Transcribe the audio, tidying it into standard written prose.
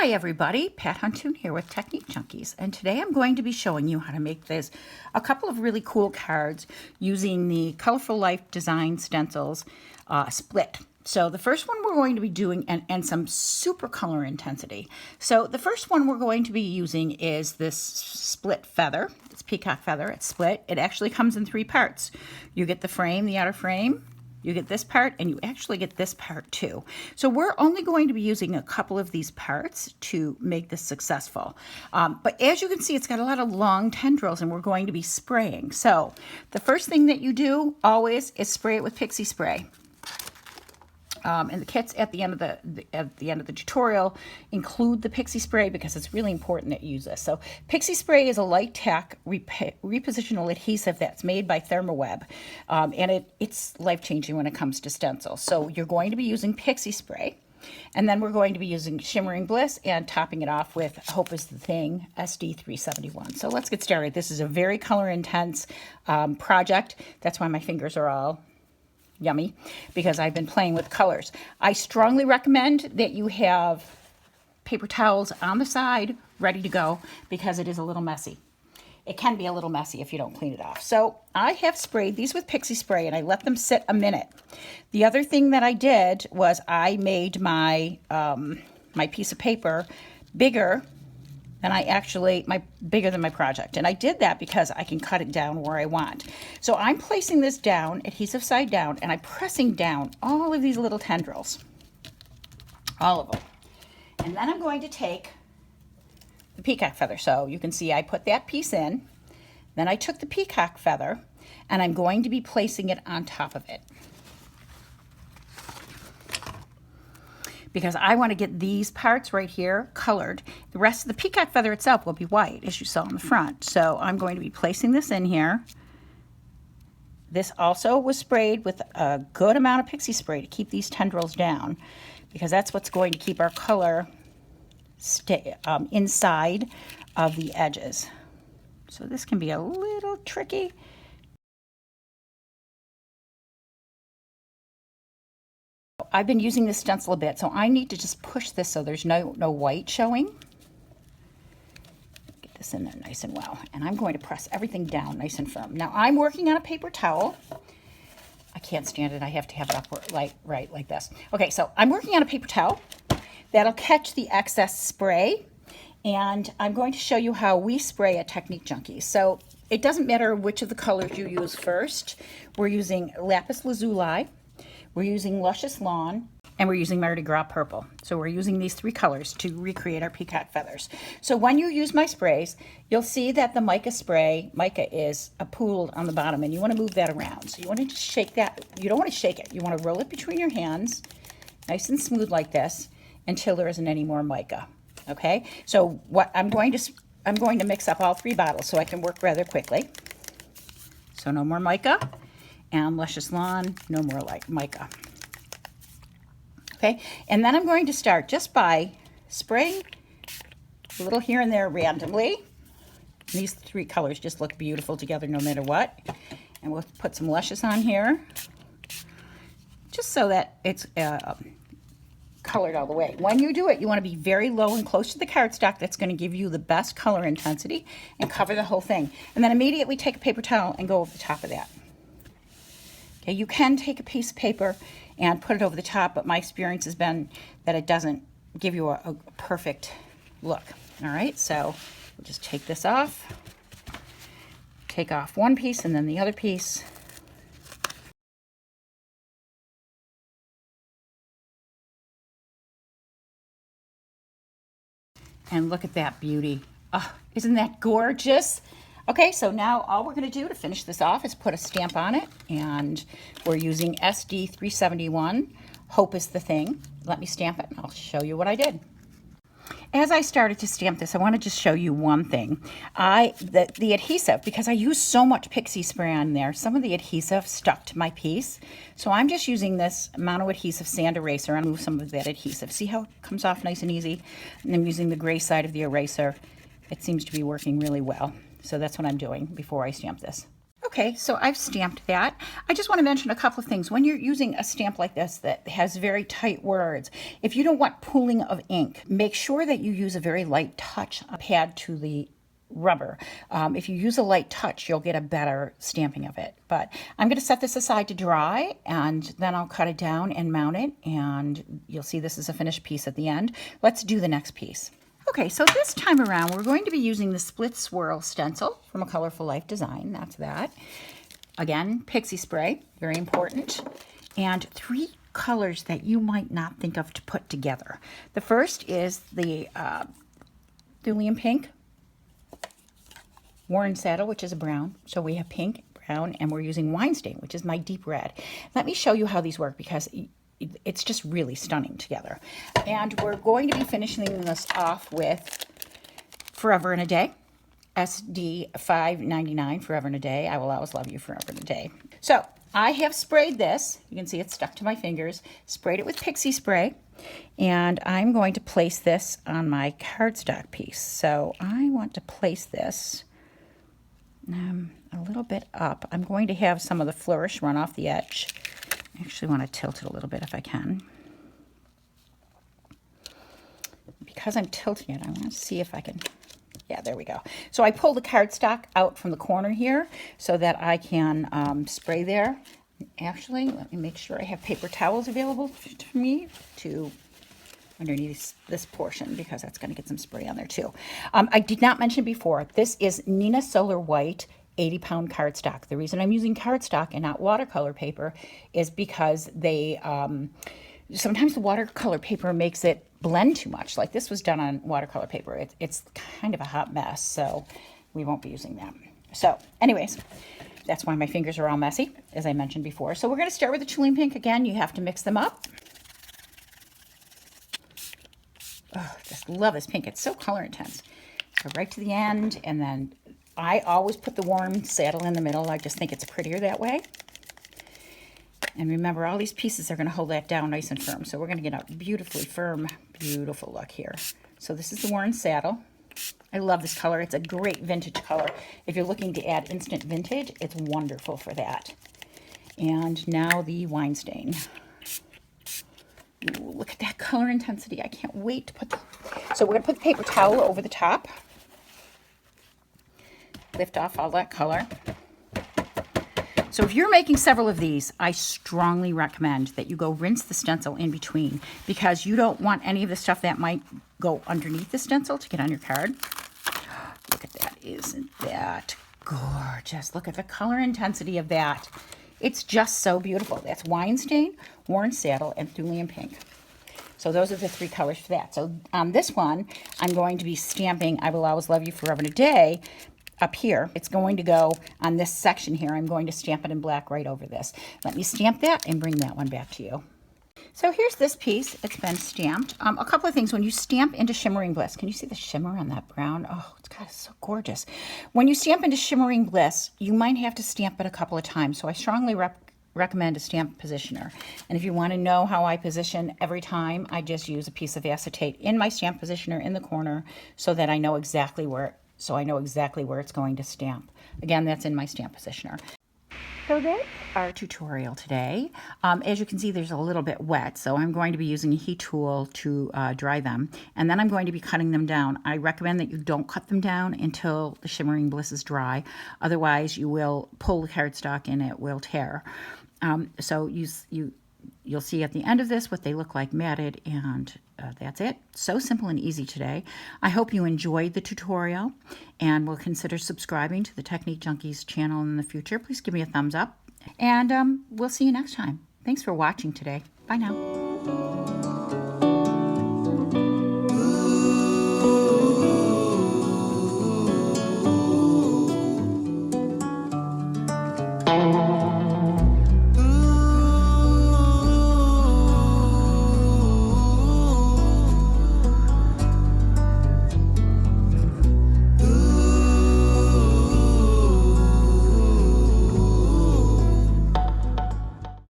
Hi everybody, Pat Huntoon here with Technique Junkies, and today I'm going to be showing you how to make a couple of really cool cards using the Colorful Life Design Stencils split. So the first one we're going to be doing, and some super color intensity. So the first one we're going to be using is this split feather. It's peacock feather, it's split. It actually comes in 3 parts. You get the frame, the outer frame, you get this part, and you actually get this part too. So we're only going to be using a couple of these parts to make this successful. But as you can see, it's got a lot of long tendrils, and we're going to be spraying. So the first thing that you do always is spray it with Pixie Spray. And the kits at the end of the tutorial include the Pixie Spray because it's really important that you use this. So Pixie Spray is a light tack repositional adhesive that's made by ThermaWeb, and it's life-changing when it comes to stencils. So you're going to be using Pixie Spray, and then we're going to be using Shimmering Bliss and topping it off with Hope is the Thing SD 371. So let's get started. This is a very color intense project. That's why my fingers are all yummy, because I've been playing with colors. I strongly recommend that you have paper towels on the side ready to go because it is a little messy. It can be a little messy if you don't clean it off. So I have sprayed these with Pixie Spray and I let them sit a minute. The other thing that I did was I made my my piece of paper bigger than bigger than my project. And I did that because I can cut it down where I want. So I'm placing this down, adhesive side down, and I'm pressing down all of these little tendrils. All of them. And then I'm going to take the peacock feather. So you can see I put that piece in. Then I took the peacock feather, and I'm going to be placing it on top of it, because I want to get these parts right here colored. The rest of the peacock feather itself will be white, as you saw in the front. So I'm going to be placing this in here. This also was sprayed with a good amount of Pixie Spray to keep these tendrils down, because that's what's going to keep our color inside of the edges. So this can be a little tricky. I've been using this stencil a bit, so I need to just push this so there's no white showing. Get this in there nice and well. And I'm going to press everything down nice and firm. Now I'm working on a paper towel. I can't stand it. I have to have it up right like this. Okay, so I'm working on a paper towel that'll catch the excess spray. And I'm going to show you how we spray at Technique Junkies. So it doesn't matter which of the colors you use first. We're using Lapis Lazuli, we're using Luscious Lawn, and we're using Mardi Gras Purple. So we're using these 3 colors to recreate our peacock feathers. So when you use my sprays, you'll see that the mica is pooled on the bottom, and you want to move that around. So you want to just shake that. You don't want to shake it. You want to roll it between your hands, nice and smooth like this, until there isn't any more mica. Okay? So what I'm going to mix up all 3 bottles so I can work rather quickly. So no more mica. And Luscious Lawn, no more mica. Okay, and then I'm going to start just by spraying a little here and there randomly. These 3 colors just look beautiful together no matter what. And we'll put some Luscious on here, just so that it's colored all the way. When you do it, you want to be very low and close to the cardstock. That's going to give you the best color intensity and cover the whole thing. And then immediately take a paper towel and go over the top of that. Okay, you can take a piece of paper and put it over the top, but my experience has been that it doesn't give you a perfect look. All right, so we'll just take this off, take off one piece and then the other piece. And look at that beauty. Oh, isn't that gorgeous? Okay, so now all we're going to do to finish this off is put a stamp on it, and we're using SD 371, Hope is the Thing. Let me stamp it, and I'll show you what I did. As I started to stamp this, I want to just show you one thing. The adhesive, because I used so much Pixie Spray on there, some of the adhesive stuck to my piece. So I'm just using this mono adhesive sand eraser and move some of that adhesive. See how it comes off nice and easy? And I'm using the gray side of the eraser. It seems to be working really well. So that's what I'm doing before I stamp this. Okay, so I've stamped that. I just want to mention a couple of things. When you're using a stamp like this that has very tight words, if you don't want pooling of ink, make sure that you use a very light touch pad to the rubber. If you use a light touch, you'll get a better stamping of it. But I'm going to set this aside to dry, and then I'll cut it down and mount it, and you'll see this is a finished piece at the end. Let's do the next piece. Okay, so this time around, we're going to be using the Split Swirl stencil from A Colorful Life Design. That's that. Again, Pixie Spray, very important. And 3 colors that you might not think of to put together. The first is the Thulium Pink, Worn Saddle, which is a brown. So we have pink, brown, and we're using Wine Stain, which is my deep red. Let me show you how these work because it's just really stunning together. And we're going to be finishing this off with Forever in a Day. SD $5.99, Forever in a Day. I will always love you forever in a day. So I have sprayed this. You can see it's stuck to my fingers. Sprayed it with Pixie Spray. And I'm going to place this on my cardstock piece. So I want to place this a little bit up. I'm going to have some of the flourish run off the edge. I actually want to tilt it a little bit if I can. Because I'm tilting it, I want to see if I can, yeah, there we go. So I pull the cardstock out from the corner here so that I can spray there. Actually, let me make sure I have paper towels available to me to underneath this portion because that's going to get some spray on there too. I did not mention before, this is Nina Solar White 80-pound cardstock. The reason I'm using cardstock and not watercolor paper is because they sometimes the watercolor paper makes it blend too much. Like this was done on watercolor paper. It's kind of a hot mess, so we won't be using that. So anyways, that's why my fingers are all messy, as I mentioned before. So we're going to start with the Thulium Pink again. You have to mix them up. Oh, just love this pink. It's so color intense. So right to the end, and then I always put the Worn Saddle in the middle. I just think it's prettier that way. And remember, all these pieces are going to hold that down nice and firm. So we're going to get a beautifully firm, beautiful look here. So this is the Worn Saddle. I love this color. It's a great vintage color. If you're looking to add instant vintage, it's wonderful for that. And now the Wine Stain. Ooh, look at that color intensity. I can't wait to put the... So we're going to put the paper towel over the top. Lift off all that color. So if you're making several of these, I strongly recommend that you go rinse the stencil in between because you don't want any of the stuff that might go underneath the stencil to get on your card. Look at that. Isn't that gorgeous? Look at the color intensity of that. It's just so beautiful. That's Wine Stain, Worn Saddle, and Thulium Pink. So those are the 3 colors for that. So on this one, I'm going to be stamping I Will Always Love You Forever and a Day up here. It's going to go on this section here. I'm going to stamp it in black right over this. Let me stamp that and bring that one back to you. So here's this piece. It's been stamped. A couple of things. When you stamp into Shimmering Bliss, can you see the shimmer on that brown? Oh, it's so gorgeous. When you stamp into Shimmering Bliss, you might have to stamp it a couple of times. So I strongly recommend a stamp positioner. And if you want to know how I position every time, I just use a piece of acetate in my stamp positioner in the corner so that I know exactly where it's going to stamp. Again, that's in my stamp positioner. So that's our tutorial today. As you can see, there's a little bit wet, so I'm going to be using a heat tool to dry them, and then I'm going to be cutting them down. I recommend that you don't cut them down until the Shimmering Bliss is dry. Otherwise, you will pull the cardstock and it will tear. So you'll see at the end of this what they look like matted, and that's it. So simple and easy today. I hope you enjoyed the tutorial and will consider subscribing to the Technique Junkies channel in the future. Please give me a thumbs up, and we'll see you next time. Thanks for watching today. Bye now.